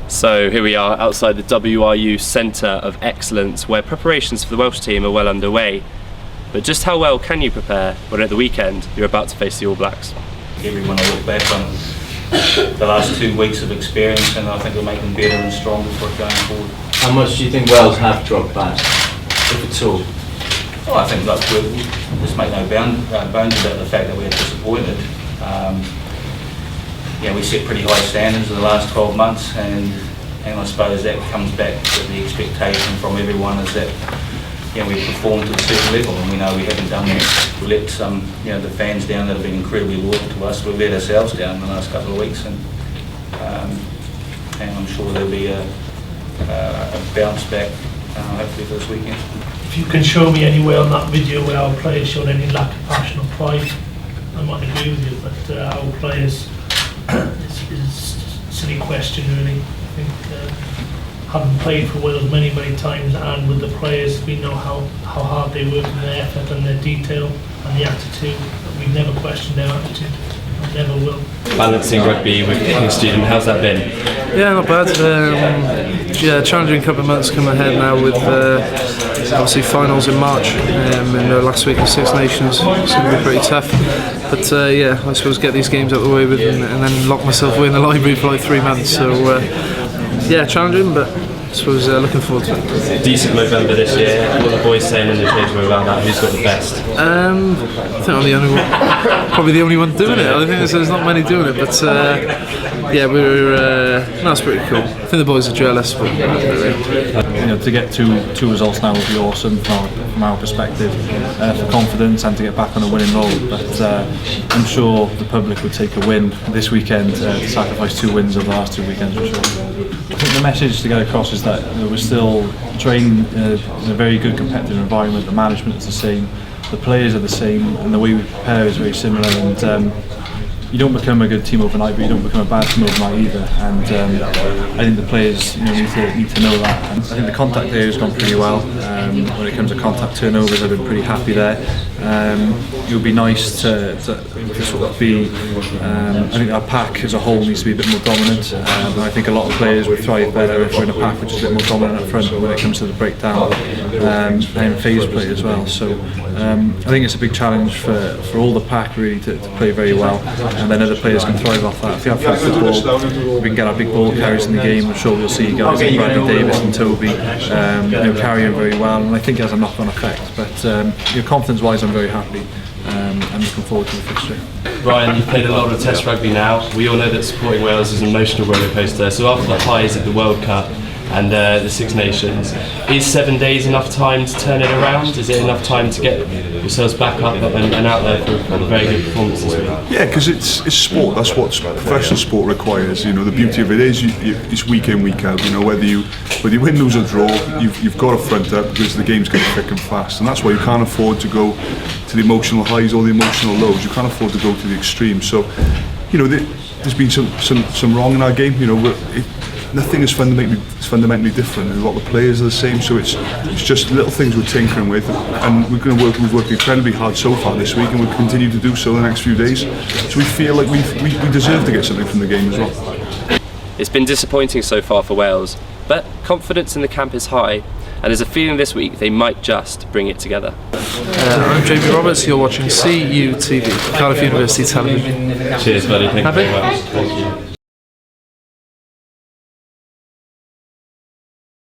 So here we are outside the WRU Centre of Excellence, where preparations for the Welsh team are well underway. But just how well can you prepare when at the weekend you're about to face the All Blacks? Everyone will look back on the last 2 weeks of experience, and I think it'll make them better and stronger for going forward. How much do you think Wales have dropped back, if at all? Well, I think look, we just make no bones about the fact that we're disappointed. We set pretty high standards in the last 12 months, and I suppose that comes back to the expectation from everyone is that we've performed to a certain level, and we know we haven't done that. We let some, the fans down that have been incredibly loyal to us. We've let ourselves down in the last couple of weeks, and I'm sure there'll be a bounce back hopefully for this weekend. If you can show me anywhere on that video where our players showed any lack of passion or pride, I might agree with you, but our players is a silly question really. I think having played for Wales many times, and with the players, we know how hard they work and their effort and their detail and the attitude. We've never questioned their attitude, and never will. Balancing rugby with being a student, how's that been? Yeah, not bad. Challenging couple of months coming ahead now with obviously finals in March and last week of Six Nations. It's going to be pretty tough. But I suppose get these games out of the way with and then lock myself away in the library for like 3 months. So challenging, but I suppose looking forward to it. Decent November this year. What are the boys saying in the change room about that? Who's got the best? I think I'm the only one, probably the only one doing it. I think there's not many doing it, but that's pretty cool. I think the boys are jealous, but to get two results now would be awesome from our perspective, for confidence and to get back on a winning roll. But I'm sure the public would take a win this weekend to sacrifice 2 wins over the last 2 weekends for sure. I think the message to get across is that we're still training in a very good competitive environment. The management is the same, the players are the same, and the way we prepare is very similar. And you don't become a good team overnight, but you don't become a bad team overnight either. And I think the players need to know that. And I think the contact area has gone pretty well. When it comes to contact turnovers, I've been pretty happy there. It would be nice to sort of be. I think our pack as a whole needs to be a bit more dominant. And I think a lot of players would thrive better if we're in a pack which is a bit more dominant up front when it comes to the breakdown and phase play as well. So I think it's a big challenge for all the pack really to play very well. And then other players can thrive off that. If we have flat football, we can get our big ball carriers in the game. I'm sure we'll see guys like Bradley Davis and Toby carrying very well, and I think it has a knock-on effect. But confidence-wise, I'm very happy. I'm looking forward to the fixture. Ryan, you've played a lot of Test rugby now. We all know that supporting Wales is an emotional roller coaster. So after the highs of the World Cup and the Six Nations, is 7 days enough time to turn it around? Is it enough time to get yourselves back up and out there for a very good performance this week? Yeah, because it's sport. That's what professional sport requires. The beauty of it is it's week in, week out. Whether you win, lose or draw, you've got to front up because the game's getting thick and fast, and that's why you can't afford to go to the emotional highs or the emotional lows. You can't afford to go to the extremes. So, there's been some wrong in our game. Nothing is fundamentally different. A lot of the players are the same, so it's just little things we're tinkering with, and we've worked incredibly hard so far this week, and we'll continue to do so the next few days. So we feel like we deserve to get something from the game as well. It's been disappointing so far for Wales, but confidence in the camp is high, and there's a feeling this week they might just bring it together. I'm Jamie Roberts, you're watching CUTV, Cardiff University Television. Cheers buddy, thank you very much. Thank you.